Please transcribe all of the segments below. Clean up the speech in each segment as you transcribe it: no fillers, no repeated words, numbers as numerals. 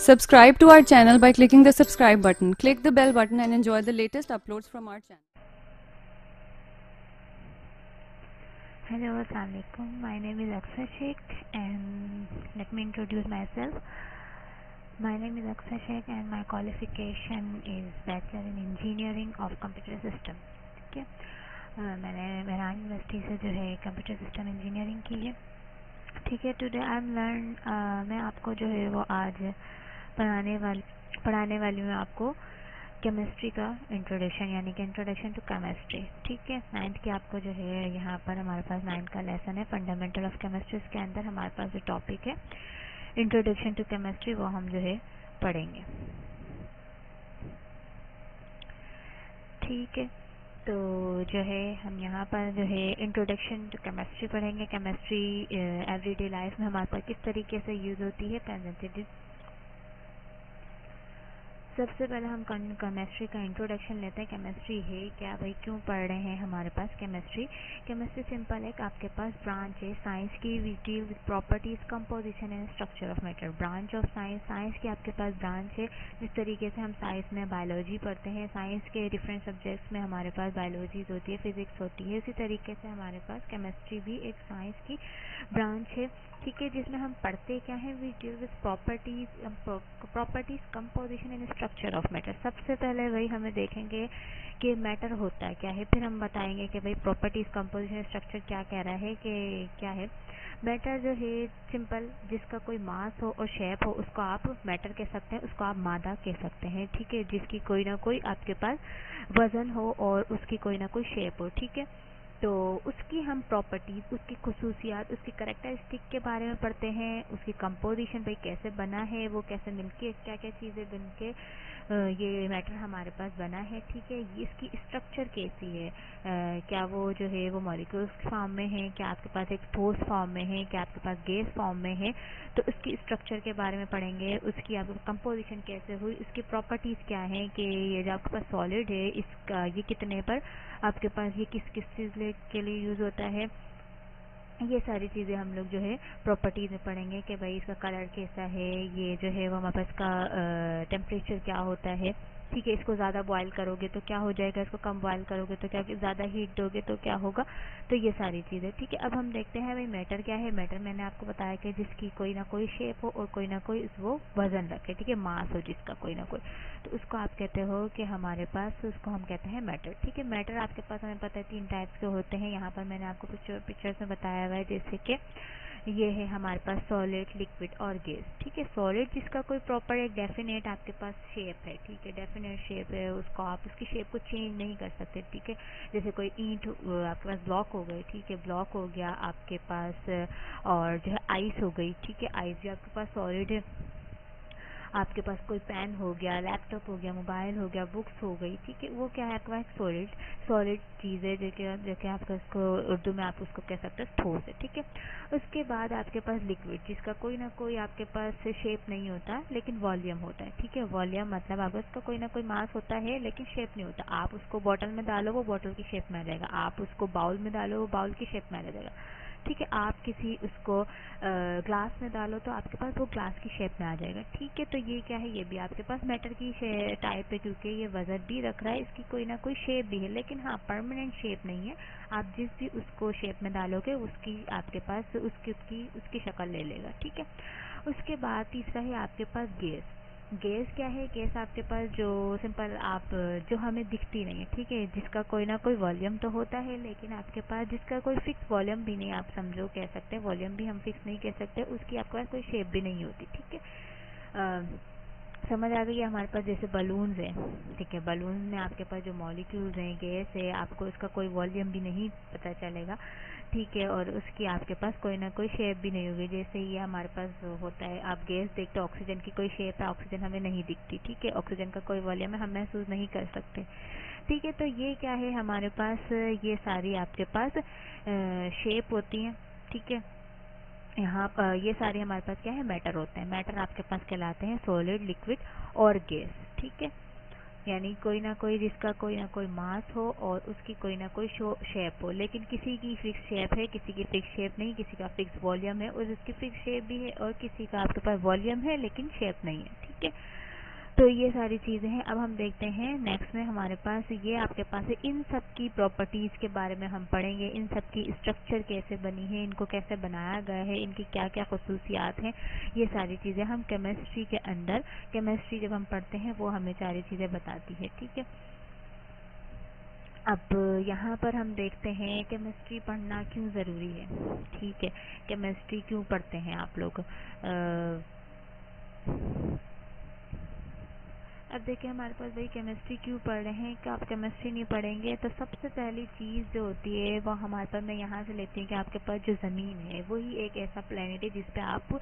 Subscribe to our channel by clicking the subscribe button. Click the bell button and enjoy the latest uploads from our channel. Hello, Assalamualaikum. My name is Akshay Sheikh and let me introduce myself. My name is Akshay Sheikh and my qualification is Bachelor in Engineering of Computer System. ठीक है, मैंने Mehran university से जो है computer system engineering की है. ठीक है, टुडे आई एम मैं आपको जो है वो आज पढ़ाने वाली हूँ आपको केमिस्ट्री का इंट्रोडक्शन, यानी कि इंट्रोडक्शन टू केमिस्ट्री. ठीक है, 9th की आपको जो है यहाँ पर हमारे पास 9th का लेसन है फंडामेंटल ऑफ केमिस्ट्री. इसके अंदर हमारे पास जो टॉपिक है इंट्रोडक्शन टू केमिस्ट्री वो हम जो है पढ़ेंगे. ठीक है, तो जो है हम यहाँ पर जो है इंट्रोडक्शन टू केमिस्ट्री पढ़ेंगे. केमिस्ट्री एवरीडे लाइफ में हमारे पास किस तरीके से यूज़ होती है प्रेजेंटेड. सबसे पहले हम केमिस्ट्री का इंट्रोडक्शन लेते हैं. केमिस्ट्री है क्या भाई, क्यों पढ़ रहे हैं हमारे पास केमिस्ट्री. केमिस्ट्री सिंपल है कि आपके पास ब्रांच है साइंस की which deal with properties composition and structure of matter. Branch of science, science की आपके पास ब्रांच है. जिस तरीके से हम साइंस में बायोलॉजी पढ़ते हैं, साइंस के डिफरेंट सब्जेक्ट्स में हमारे पास बायोलॉजीज होती है, फिजिक्स होती है, उसी तरीके से हमारे पास केमिस्ट्री भी एक साइंस की ब्रांच है. ठीक है, जिसमें हम पढ़ते क्या है, we deal with properties composition and structure of matter. सबसे पहले वही हमें देखेंगे कि मैटर होता है क्या है, फिर हम बताएंगे कि भाई प्रॉपर्टीज कंपोजिशन स्ट्रक्चर क्या कह रहा है कि क्या है. मैटर जो है सिंपल, जिसका कोई मास हो और शेप हो उसको आप मैटर कह सकते हैं, उसको आप मादा कह सकते हैं. ठीक है, जिसकी कोई ना कोई आपके पास वजन हो और उसकी कोई ना कोई शेप हो. ठीक है, तो उसकी हम प्रॉपर्टीज, उसकी खसूसियात, उसकी करैक्टरिस्टिक के बारे में पढ़ते हैं. उसकी कंपोजिशन भाई कैसे बना है, वो कैसे मिलके क्या क्या चीज़ें बनके ये मैटर हमारे पास बना है. ठीक है, इसकी स्ट्रक्चर कैसी है, क्या वो जो है वो मॉलिक्यूल्स फॉर्म में है, क्या आपके पास एक ठोस फॉर्म में है, क्या आपके पास गैस फॉर्म में है. तो उसकी स्ट्रक्चर के बारे में पढ़ेंगे. उसकी आपकी कंपोजिशन कैसे हुई, उसकी प्रॉपर्टीज़ क्या है कि ये जो आपके पास सॉलिड है इसका ये कितने पर आपके पास ये किस किस चीज़ के लिए यूज़ होता है. ये सारी चीज़ें हम लोग जो है प्रॉपर्टीज में पढ़ेंगे कि भाई इसका कलर कैसा है, ये जो है वो हमारे पास का टेम्परेचर क्या होता है. ठीक है, इसको ज़्यादा बॉयल करोगे तो क्या हो जाएगा, इसको कम बॉयल करोगे तो क्या, ज़्यादा हीट दोगे तो क्या होगा. तो ये सारी चीज़ें. ठीक है, अब हम देखते हैं भाई मैटर क्या है. मैटर मैंने आपको बताया कि जिसकी कोई ना कोई शेप हो और कोई ना कोई वो वजन रखे. ठीक है, मास हो जिसका कोई ना कोई, तो उसको आप कहते हो कि हमारे पास उसको हम कहते हैं मैटर. ठीक है, मैटर आपके पास हमें पता है 3 टाइप्स के होते हैं. यहाँ पर मैंने आपको पिक्चर्स में बताया हुआ है, जैसे कि ये है हमारे पास सॉलिड, लिक्विड और गैस. ठीक है, सॉलिड जिसका कोई प्रॉपर एक डेफिनेट आपके पास शेप है. ठीक है, डेफिनेट शेप है, उसको आप उसकी शेप को चेंज नहीं कर सकते. ठीक है, जैसे कोई ईंट आपके पास ब्लॉक हो गई. ठीक है, ब्लॉक हो गया आपके पास, और जो है आइस हो गई. ठीक है, आइस भी आपके पास सॉलिड है. आपके पास कोई पेन हो गया, लैपटॉप हो गया, मोबाइल हो गया, बुक्स हो गई. ठीक है, वो क्या है आपके पास सॉलिड चीज़ है, जो कि आपका उसको उर्दू में आप उसको कह सकते हैं ठोस है. ठीक है, उसके बाद आपके पास लिक्विड, जिसका कोई ना कोई आपके पास शेप नहीं होता लेकिन वॉल्यूम होता है. ठीक है, वॉल्यूम मतलब आपका उसका कोई ना कोई मास होता है लेकिन शेप नहीं होता. आप उसको बॉटल में डालो वो बॉटल की शेप में आ जाएगा, आप उसको बाउल में डालो वो बाउल की शेप में आ जाएगा. ठीक है, आप किसी उसको ग्लास में डालो तो आपके पास वो ग्लास की शेप में आ जाएगा. ठीक है, तो ये क्या है, ये भी आपके पास मैटर की टाइप है, क्योंकि ये वजन भी रख रहा है, इसकी कोई ना कोई शेप भी है, लेकिन हाँ परमानेंट शेप नहीं है. आप जिस भी उसको शेप में डालोगे उसकी आपके पास उसकी शक्ल ले लेगा. ठीक है, उसके बाद तीसरा है आपके पास गैस. गैस क्या है, गैस आपके पास जो सिंपल आप जो हमें दिखती नहीं है. ठीक है, जिसका कोई ना कोई वॉल्यूम तो होता है लेकिन आपके पास जिसका कोई फिक्स वॉल्यूम भी नहीं, आप समझो कह सकते हैं वॉल्यूम भी हम फिक्स नहीं कह सकते, उसकी आपके पास कोई शेप भी नहीं होती. ठीक है, समझ आ गई है. हमारे पास जैसे बलून्स हैं. ठीक है, बलून में आपके पास जो मॉलिक्यूल्स हैं, गैस है, आपको उसका कोई वॉल्यूम भी नहीं पता चलेगा. ठीक है, और उसकी आपके पास कोई ना कोई शेप भी नहीं होगी. जैसे ये हमारे पास होता है, आप गैस देखते हो, ऑक्सीजन की कोई शेप है, ऑक्सीजन हमें नहीं दिखती. ठीक है, ऑक्सीजन का कोई वॉल्यूम है, हम महसूस नहीं कर सकते. ठीक है, तो ये क्या है हमारे पास, ये सारी आपके पास शेप होती हैं. ठीक है, यहाँ पर ये सारे हमारे पास क्या है, मैटर होते हैं. मैटर आपके पास कहलाते हैं सॉलिड, लिक्विड और गैस. ठीक है, यानी कोई ना कोई जिसका कोई ना कोई मास हो और उसकी कोई ना कोई शेप हो, लेकिन किसी की फिक्स शेप है, किसी की फिक्स शेप नहीं, किसी का फिक्स वॉल्यूम है और उसकी फिक्स शेप भी है, और किसी का आपके पास वॉल्यूम है लेकिन शेप नहीं है. ठीक ठीक है। तो ये सारी चीज़ें हैं। अब हम देखते हैं नेक्स्ट में हमारे पास ये आपके पास है, इन सब की प्रॉपर्टीज़ के बारे में हम पढ़ेंगे, इन सब की स्ट्रक्चर कैसे बनी है, इनको कैसे बनाया गया है, इनकी क्या क्या खसूसियात हैं, ये सारी चीज़ें हम केमिस्ट्री के अंदर, केमिस्ट्री जब हम पढ़ते हैं वो हमें सारी चीज़ें बताती है, ठीक है। अब यहाँ पर हम देखते हैं केमिस्ट्री पढ़ना क्यों ज़रूरी है, ठीक है। केमिस्ट्री क्यों पढ़ते हैं आप लोग। अब देखिए हमारे पास भाई केमिस्ट्री क्यों पढ़ रहे हैं, कि आप केमिस्ट्री नहीं पढ़ेंगे तो सबसे पहली चीज़ जो होती है वो हमारे पास, मैं यहाँ से लेती हूँ कि आपके पास जो ज़मीन है वही एक ऐसा प्लेनेट है जिस पे आप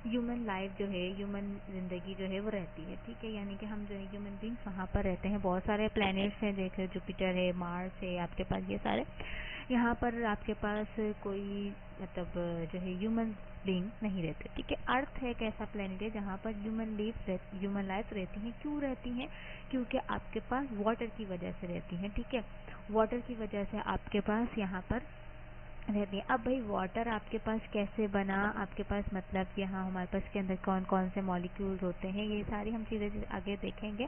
ह्यूमन लाइफ जो है, ह्यूमन ज़िंदगी जो है वो रहती है, ठीक है। यानी कि हम जो है ह्यूमन बींग्स वहाँ पर रहते हैं। बहुत सारे प्लैनेट्स हैं, देखे जुपिटर है, मार्स है, आपके पास ये सारे, यहाँ पर आपके पास कोई मतलब जो है ह्यूमन बींग नहीं रहते, ठीक है। अर्थ है एक ऐसा प्लेनेट है जहाँ पर ह्यूमन लाइफ रहती हैं। क्यों रहती हैं? क्योंकि आपके पास वाटर की वजह से रहती हैं, ठीक है। वाटर की वजह से आपके पास यहाँ पर रहती है। अब भाई वाटर आपके पास कैसे बना, आपके पास मतलब यहाँ हमारे पास के अंदर कौन कौन से मॉलिक्यूल्स होते हैं, ये सारी हम चीज़ें आगे देखेंगे।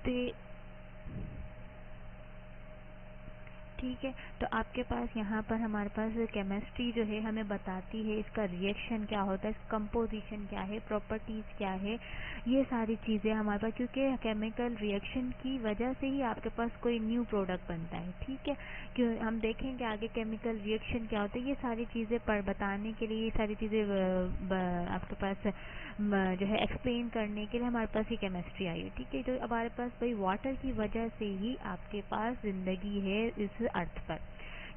तो ठीक है, तो आपके पास यहाँ पर हमारे पास केमिस्ट्री जो है हमें बताती है इसका रिएक्शन क्या होता है, कंपोजिशन क्या है, प्रॉपर्टीज़ क्या है, ये सारी चीज़ें हमारे पास, क्योंकि केमिकल रिएक्शन की वजह से ही आपके पास कोई न्यू प्रोडक्ट बनता है, ठीक है। क्यों, हम देखेंगे आगे केमिकल रिएक्शन क्या होता है, ये सारी चीज़ें बताने के लिए, ये सारी चीज़ें आपके पास जो है एक्सप्लेन करने के लिए हमारे पास ही केमिस्ट्री आई है, ठीक है। तो हमारे पास भाई वाटर की वजह से ही आपके पास ज़िंदगी है इस अर्थ पर,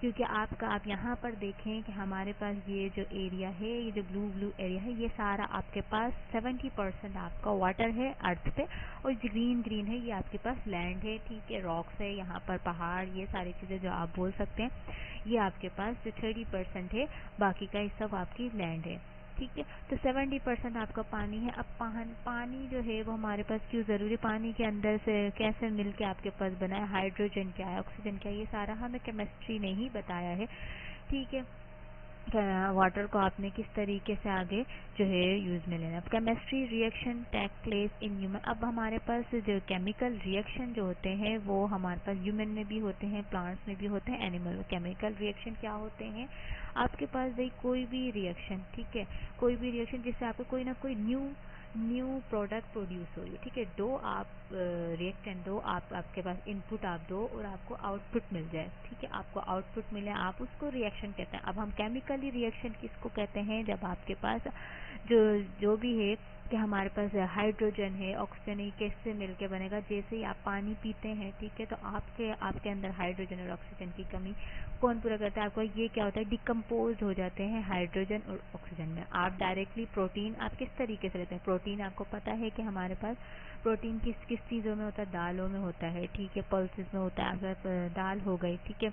क्योंकि आप यहाँ पर देखें कि हमारे पास ये जो एरिया है, ये जो ब्लू एरिया है, ये सारा आपके पास 70% आपका वाटर है अर्थ पे, और जो ग्रीन है ये आपके पास लैंड है, ठीक है, रॉक्स है, यहाँ पर पहाड़, ये सारी चीज़ें जो आप बोल सकते हैं, ये आपके पास जो 30% है, बाकी का सब आपकी लैंड है, ठीक है। तो 70% आपका पानी है। अब पानी जो है वो हमारे पास क्यों ज़रूरी, पानी के अंदर से कैसे मिल के आपके पास बना है, हाइड्रोजन क्या है, ऑक्सीजन क्या है, ये सारा हमें केमिस्ट्री ने ही बताया है, ठीक है। वाटर को आपने किस तरीके से आगे जो है यूज़ में लेना है। Chemistry reaction take place in human. अब हमारे पास जो केमिकल रिएक्शन जो होते हैं वो हमारे पास ह्यूमन में भी होते हैं, प्लांट्स में भी होते हैं, एनिमल में। केमिकल रिएक्शन क्या होते हैं, आपके पास भाई कोई भी रिएक्शन, ठीक है, कोई भी रिएक्शन जिससे आपको कोई ना कोई न्यू प्रोडक्ट प्रोड्यूस हो रही है, ठीक है। दो आप रिएक्टेंट दो, आपके पास इनपुट आप दो और आपको आउटपुट मिल जाए, ठीक है, आपको आउटपुट मिले, आप उसको रिएक्शन कहते हैं। अब हम केमिकली रिएक्शन किसको कहते हैं, जब आपके पास जो भी है कि हमारे पास हाइड्रोजन है, ऑक्सीजन है, कैसे मिलके बनेगा, जैसे ही आप पानी पीते हैं, ठीक है, तो आपके अंदर हाइड्रोजन और ऑक्सीजन की कमी कौन पूरा करता है, आपको ये क्या होता है, डिकम्पोज हो जाते हैं हाइड्रोजन और ऑक्सीजन में। आप डायरेक्टली प्रोटीन आप किस तरीके से लेते हैं, प्रोटीन आपको पता है कि हमारे पास प्रोटीन किस किस चीज़ों में होता है, दालों में होता है, ठीक है, पल्सेस में होता है, अगर दाल हो गई, ठीक है,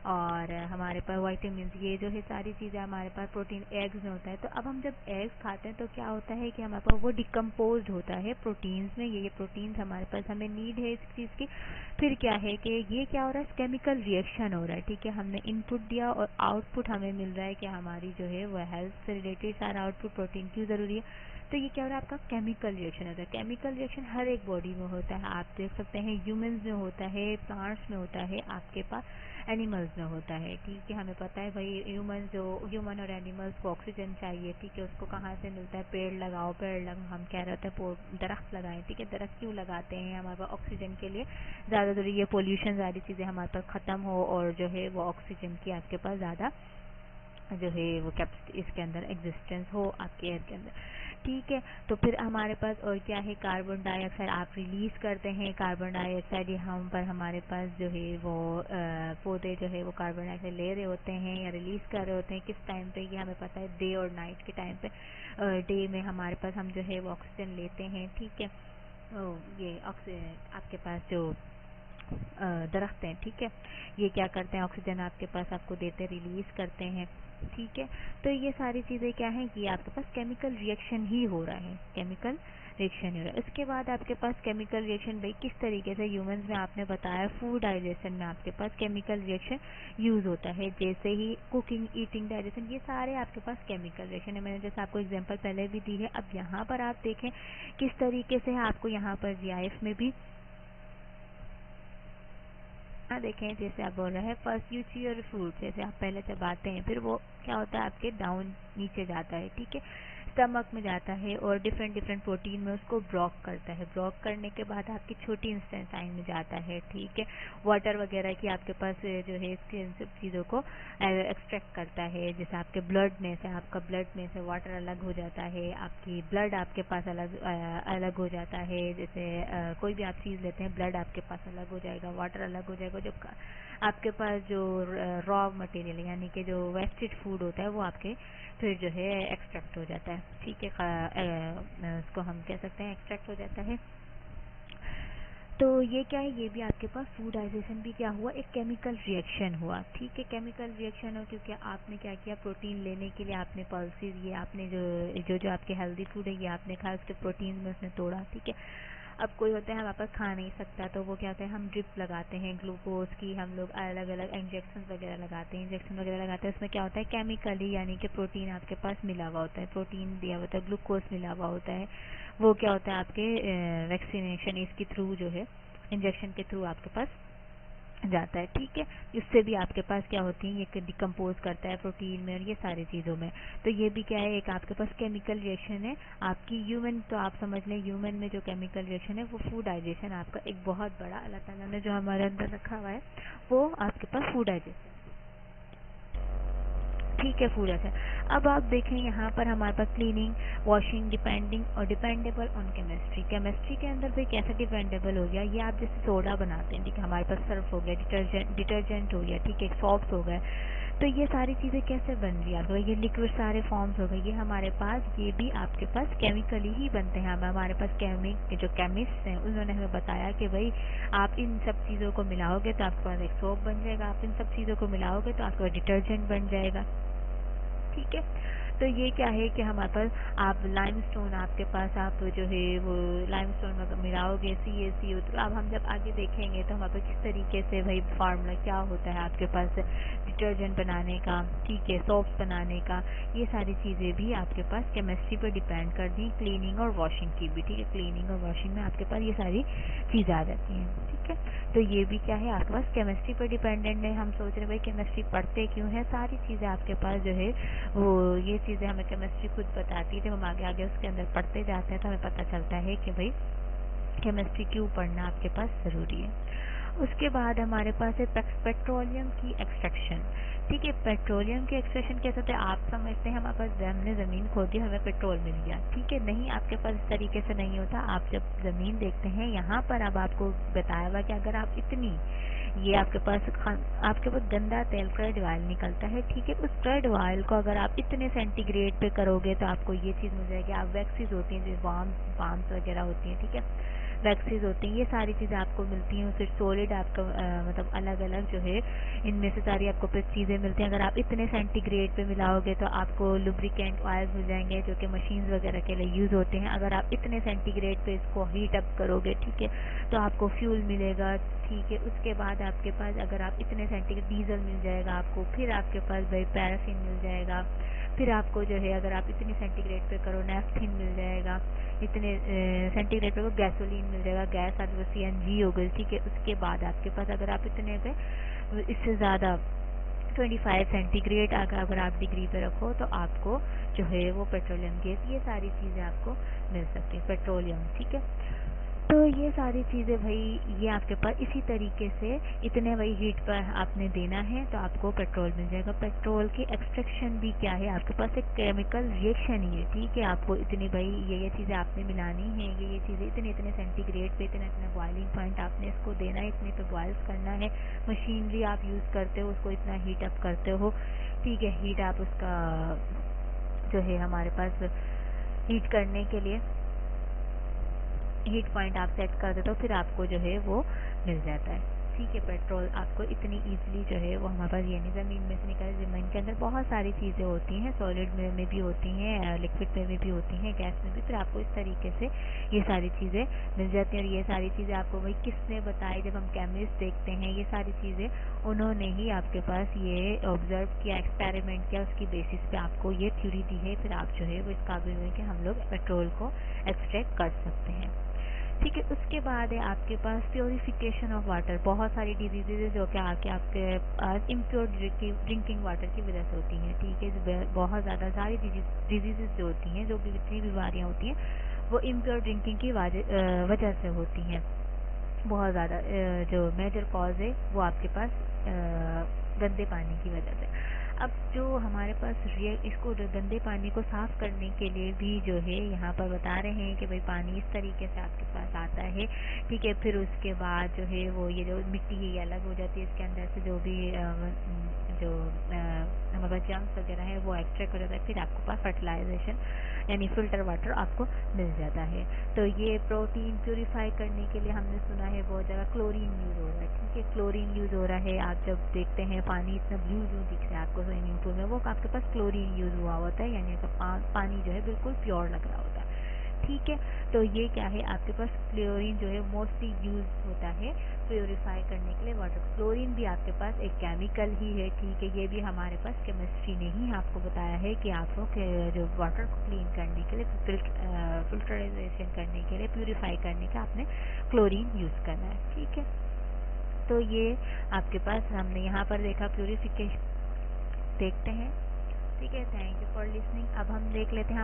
और हमारे पास वाइटामिन, ये जो है सारी चीज़ें हमारे पास प्रोटीन एग्स में होता है। तो अब हम जब एग्स खाते हैं तो क्या होता है कि हमारे पास वो डिकम्पोज होता है प्रोटीन्स में, ये प्रोटीन्स हमारे पास हमें नीड है इस चीज़ की। फिर क्या है कि ये क्या हो रहा है, केमिकल रिएक्शन हो रहा है, ठीक है, हमने इनपुट दिया और आउटपुट हमें मिल रहा है कि हमारी जो है वो हेल्थ से रिलेटेड सारा आउटपुट प्रोटीन क्यों ज़रूरी है। तो ये क्या हो रहा है, आपका केमिकल रिएक्शन होता है। केमिकल रिएक्शन हर एक बॉडी में होता है, आप देख सकते हैं ह्यूमंस में होता है, प्लांट्स में होता है, आपके पास एनिमल्स में होता है, ठीक है। हमें पता है भाई ह्यूमन और एनिमल्स को ऑक्सीजन चाहिए, ठीक है, उसको कहाँ से मिलता है, पेड़ लगाओ, हम क्या रहते हैं दरख्त लगाएं, ठीक है। दरख्त क्यों लगाते हैं, हमारे पास ऑक्सीजन के लिए, ज़्यादा ज़रूरी ये पोल्यूशन सारी चीज़ें हमारे पास ख़त्म हो और जो है वो ऑक्सीजन की आपके पास ज़्यादा जो है वो कैपेसिटी इसके अंदर एग्जिस्टेंस हो आपके एयर के अंदर, ठीक है। तो फिर हमारे पास और क्या है, कार्बन डाइऑक्साइड आप रिलीज़ करते हैं, कार्बन डाइऑक्साइड हम पर हमारे पास जो है वो पौधे जो है वो कार्बन डाइऑक्साइड ले रहे होते हैं या रिलीज़ कर रहे होते हैं, किस टाइम पे, ये हमें पता है, डे और नाइट के टाइम पे। डे में हमारे पास हम जो है वो ऑक्सीजन लेते हैं, ठीक है, ये ऑक्सीजन आपके पास जो दरख्त हैं, ठीक है, ये क्या करते हैं, ऑक्सीजन आपके पास आपको देते, रिलीज़ करते हैं, ठीक है। तो ये सारी चीज़ें क्या हैं कि आपके पास केमिकल रिएक्शन ही हो रहा है, केमिकल रिएक्शन हो रहा है। उसके बाद आपके पास केमिकल रिएक्शन भाई किस तरीके से ह्यूमंस में आपने बताया फूड डाइजेशन में आपके पास केमिकल रिएक्शन यूज़ होता है, जैसे ही कुकिंग, ईटिंग, डाइजेशन, ये सारे आपके पास केमिकल रिएक्शन है। मैंने जैसे आपको एग्जांपल पहले भी दी है। अब यहाँ पर आप देखें किस तरीके से आपको यहाँ पर जीआईएफ में भी देखें, जैसे आप बोल रहे हैं फर्स्ट यू ची योर फूड, जैसे आप पहले चबाते हैं फिर वो क्या होता है आपके डाउन नीचे जाता है, ठीक है, स्टमक में जाता है और डिफरेंट डिफरेंट प्रोटीन में उसको ब्लॉक करता है। ब्लॉक करने के बाद आपकी छोटी इंटेस्टाइन में जाता है, ठीक है, वाटर वगैरह की आपके पास जो है इसके इन सब चीज़ों को एक्सट्रैक्ट करता है। जैसे आपके ब्लड में से, आपका ब्लड में से वाटर अलग हो जाता है, आपकी ब्लड आपके पास अलग हो जाता है। जैसे कोई भी आप चीज़ लेते हैं ब्लड आपके पास अलग हो जाएगा, वाटर अलग हो जाएगा। जो आपके पास जो रॉ मटेरियल यानी कि जो वेस्टेड फूड होता है वो आपके फिर जो है एक्सट्रैक्ट हो जाता है, ठीक है, उसको हम कह सकते हैं एक्सट्रैक्ट हो जाता है। तो ये क्या है, ये भी आपके पास फूड डाइजेशन भी क्या हुआ, एक केमिकल रिएक्शन हुआ, ठीक है, केमिकल रिएक्शन हो क्योंकि आपने क्या किया, प्रोटीन लेने के लिए आपने पल्सेस, ये आपने जो आपके हेल्दी फूड है ये आपने खाया, उसके प्रोटीन में उसने तोड़ा, ठीक है। अब कोई होता है हमारे पास खा नहीं सकता तो वो क्या होता है, हम ड्रिप लगाते हैं ग्लूकोज की, हम लोग अलग अलग इंजेक्शन वगैरह लगाते हैं, इंजेक्शन वगैरह लगाते हैं, उसमें क्या होता है केमिकली यानी कि प्रोटीन आपके पास मिला हुआ होता है, प्रोटीन दिया हुआ होता है, ग्लूकोज मिला हुआ होता है। वो क्या होता है आपके वैक्सीनेशन इसके थ्रू जो है इंजेक्शन के थ्रू आपके पास जाता है, ठीक है। इससे भी आपके पास क्या होती है, ये डिकम्पोज करता है प्रोटीन में और ये सारी चीज़ों में। तो ये भी क्या है, एक आपके पास केमिकल रिएक्शन है आपकी ह्यूमन। तो आप समझ लें ह्यूमन में जो केमिकल रिएक्शन है वो फूड डाइजेशन आपका एक बहुत बड़ा अल्लाह ताला ने जो हमारे अंदर रखा हुआ है वो आपके पास फूड डाइजेशन, ठीक है, फूड है। अब आप देखें यहाँ पर हमारे पास क्लीनिंग, वॉशिंग, डिपेंडिंग और डिपेंडेबल ऑन केमिस्ट्री। केमिस्ट्री के अंदर भाई कैसे डिपेंडेबल हो गया, ये आप जैसे सोडा बनाते हैं, ठीक है, हमारे पास सर्फ हो गया, डिटर्जेंट हो गया, ठीक है, सॉफ्ट हो गए, तो ये सारी चीज़ें कैसे बन रही है, ये लिक्विड सारे फॉर्म्स हो गए, ये हमारे पास, ये भी आपके पास केमिकली ही बनते हैं। हमारे पास जो केमिस्ट हैं उन्होंने हमें बताया कि भाई आप इन सब चीज़ों को मिलाओगे तो आपके पास एक सोप बन जाएगा, आप इन सब चीज़ों को मिलाओगे तो आपके पास डिटर्जेंट बन जाएगा, ठीक है। तो ये क्या है कि हमारे पास आप लाइमस्टोन आपके पास आप जो है वो लाइमस्टोन में मिलाओगे CaCO, तो अब हम जब आगे देखेंगे तो हमारे पास किस तरीके से भाई फार्मूला क्या होता है आपके पास डिटर्जेंट बनाने का, ठीक है, सोप्स बनाने का, ये सारी चीज़ें भी आपके पास केमिस्ट्री पर डिपेंड कर दी, क्लीनिंग और वॉशिंग की भी, ठीक है, क्लीनिंग और वॉशिंग में आपके पास ये सारी चीज़ें आ जाती हैं, ठीक है। तो ये भी क्या है आपके पास केमिस्ट्री पर डिपेंडेंट है। हम सोच रहे भाई केमिस्ट्री पढ़ते क्यों है, सारी चीज़ें आपके पास जो है वो ये चीज़ें हमें केमिस्ट्री खुद बताती है। जब हम आगे आगे उसके अंदर पढ़ते जाते हैं तो हमें पता चलता है कि भाई केमिस्ट्री क्यों पढ़ना आपके पास ज़रूरी है। उसके बाद हमारे पास है पेट्रोलियम की एक्सट्रैक्शन, ठीक है। पेट्रोलियम की एक्सट्रैक्शन कैसे होता है, आप समझते हैं हमारे पास हमने ज़मीन खोदी हमें पेट्रोल मिल गया, ठीक है, नहीं, आपके पास इस तरीके से नहीं होता। आप जब ज़मीन देखते हैं यहाँ पर अब आपको बताया हुआ कि अगर आप इतनी, ये आपके पास गंदा तेल क्रूड ऑयल निकलता है, ठीक है, उस क्रूड ऑयल को अगर आप इतने सेंटीग्रेड पे करोगे तो आपको ये चीज़ मिल जाएगी। आप वैक्सीज होती हैं जो वार्म्स वगैरह होती हैं, ठीक है, वैक्सीज होती हैं, ये सारी चीज़ें आपको मिलती हैं। फिर सॉलिड आपका मतलब अलग अलग जो है इनमें से सारी आपको फिर चीज़ें मिलती हैं। अगर आप इतने सेंटीग्रेड पे मिलाओगे तो आपको लुब्रिकेंट ऑयल मिल जाएंगे जो कि मशीन्स वगैरह के लिए यूज़ होते हैं। अगर आप इतने सेंटीग्रेड पे इसको हीट अप करोगे, ठीक है, तो आपको फ्यूल मिलेगा, ठीक है। उसके बाद आपके पास अगर आप इतने सेंटीग्रेड डीजल मिल जाएगा आपको, फिर आपके पास भाई पैराफिन मिल जाएगा, फिर आपको जो है अगर आप इतनी सेंटीग्रेड पे करो नेफ्थिन मिल जाएगा, इतने सेंटीग्रेड पे गैसोलीन मिल जाएगा, गैस आप CNG हो गई, ठीक है। उसके बाद आपके पास अगर आप इतने पे इससे ज़्यादा 25 सेंटीग्रेड अगर आप डिग्री पे रखो तो आपको जो है वो पेट्रोलियम गैस, ये सारी चीज़ें आपको मिल सकती है, पेट्रोलियम, ठीक है। तो ये सारी चीज़ें भाई ये आपके पास इसी तरीके से इतने भाई हीट पर आपने देना है तो आपको पेट्रोल मिल जाएगा। पेट्रोल की एक्सट्रैक्शन भी क्या है आपके पास एक केमिकल रिएक्शन ही है, ठीक है। आपको इतनी भाई ये चीज़ें आपने मिलानी है, ये चीज़ें इतने इतने सेंटीग्रेड पे इतना इतना बॉइलिंग पॉइंट आपने इसको देना है, इतने पे बॉइल्स करना है। मशीनरी आप यूज़ करते हो उसको इतना हीट अप करते हो, ठीक है, हीट आप उसका जो है हमारे पास हीट करने के लिए हीट पॉइंट आप सेट कर देते हो, फिर आपको जो है वो मिल जाता है, ठीक है, पेट्रोल आपको इतनी ईजिली जो है वो हमारे पास ये नहीं ज़मीन में से निकल, ज़मीन के अंदर बहुत सारी चीज़ें होती हैं, सॉलिड में भी होती हैं, लिक्विड में भी होती हैं, गैस में भी। फिर आपको इस तरीके से ये सारी चीज़ें मिल जाती हैं। और ये सारी चीज़ें आपको भाई किसने बताई, जब हम केमिस्ट देखते हैं ये सारी चीज़ें उन्होंने ही आपके पास ये ऑब्जर्व किया, एक्सपेरिमेंट किया, उसकी बेसिस पे आपको ये थ्योरी दी है। फिर आप जो है वो इस काबिल हुए कि हम लोग पेट्रोल को एक्सट्रैक्ट कर सकते हैं। ठीक है, उसके बाद है आपके पास प्योरीफिकेशन ऑफ वाटर। बहुत सारी डिजीजेज जो कि आके आपके पास इम्प्योर ड्रिंकिंग वाटर की वजह से होती हैं। ठीक है, बहुत ज़्यादा सारी डिजीजेज जो होती हैं, जो भी जितनी बीमारियाँ होती हैं वो इम्प्योर ड्रिंकिंग की वजह से होती हैं। बहुत ज़्यादा जो मेजर कॉज है वो आपके पास गंदे पानी की वजह से। अब जो हमारे पास इसको गंदे पानी को साफ़ करने के लिए भी जो है यहाँ पर बता रहे हैं कि भाई पानी इस तरीके से आपके पास आता है। ठीक है, फिर उसके बाद जो है वो ये जो मिट्टी है ये अलग हो जाती है, इसके अंदर से जो भी जो हमारे पास जम्स वगैरह है वो एक्सट्रैक्ट हो जाता है। फिर आपके पास फर्टिलाइजेशन यानी फ़िल्टर वाटर आपको मिल जाता है। तो ये प्रोटीन प्यूरीफाई करने के लिए हमने सुना है बहुत जगह क्लोरीन यूज़ हो रहा है। ठीक है, क्लोरीन यूज़ हो रहा है। आप जब देखते हैं पानी इतना ब्लू दिख रहा है आपको स्विमिंग पूल में, वो आपके पास क्लोरीन यूज़ हुआ होता है, यानी आपका पानी जो है बिल्कुल प्योर लग रहा होता है। ठीक है, तो ये क्या है आपके पास क्लोरीन जो है मोस्टली यूज़ होता है प्योरीफाई करने के लिए वाटर। क्लोरीन भी आपके पास एक केमिकल ही है। ठीक है, ये भी हमारे पास केमिस्ट्री ने ही आपको बताया है कि आपको जो वाटर को क्लीन करने के लिए फिल्टराइजेशन करने के लिए प्योरीफाई करने का आपने क्लोरीन यूज़ करना है। ठीक है, तो ये आपके पास हमने यहाँ पर देखा प्योरीफिकेशन। देखते हैं। ठीक है, थैंक यू फॉर लिसनिंग। अब हम देख लेते हैं,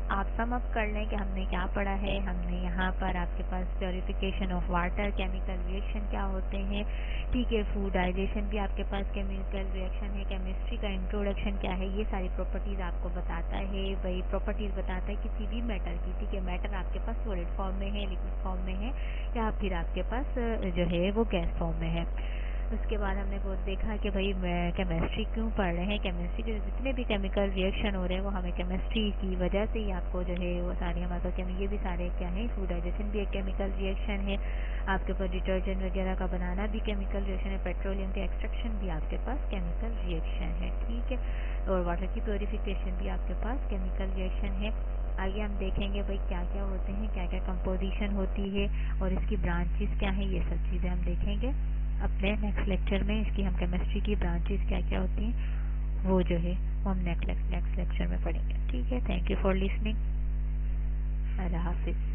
आप सम अप कर लें कि हमने क्या पढ़ा है। हमने यहाँ पर आपके पास purification of water, chemical reaction क्या होते हैं। ठीक है, फूड डाइजेशन भी आपके पास केमिकल रिएक्शन है। केमिस्ट्री का इंट्रोडक्शन क्या है, ये सारी प्रॉपर्टीज़ आपको बताता है। वही प्रॉपर्टीज़ बताता है किसी भी मैटर की। ठीक है, मैटर आपके पास सॉलिड फॉर्म में है, लिक्विड फॉर्म में है, या फिर आपके पास जो है वो गैस फॉर्म में है। उसके बाद हमने वो देखा कि भाई केमिस्ट्री क्यों पढ़ रहे हैं। केमिस्ट्री के जितने भी केमिकल रिएक्शन हो रहे हैं वो हमें केमिस्ट्री की वजह से ही आपको जो है वो सारे हमारे पास ये भी सारे क्या है, फूड डाइजेशन भी एक केमिकल रिएक्शन है। आपके पास डिटर्जेंट वगैरह का बनाना भी केमिकल रिएक्शन है। पेट्रोलियम के एक्सट्रैक्शन भी आपके पास केमिकल रिएक्शन है। ठीक है, और वाटर की प्योरीफिकेशन भी आपके पास केमिकल रिएक्शन है। आगे हम देखेंगे भाई क्या क्या होते हैं, क्या क्या कंपोजिशन होती है और इसकी ब्रांचेस क्या हैं, ये सब चीज़ें हम देखेंगे अपने नेक्स्ट लेक्चर में। इसकी हम केमिस्ट्री की ब्रांचेस क्या क्या होती हैं वो जो है वो हम नेक्स्ट लेक्चर में पढ़ेंगे। ठीक है, थैंक यू फॉर लिसनिंग। अल्लाह हाफिज़।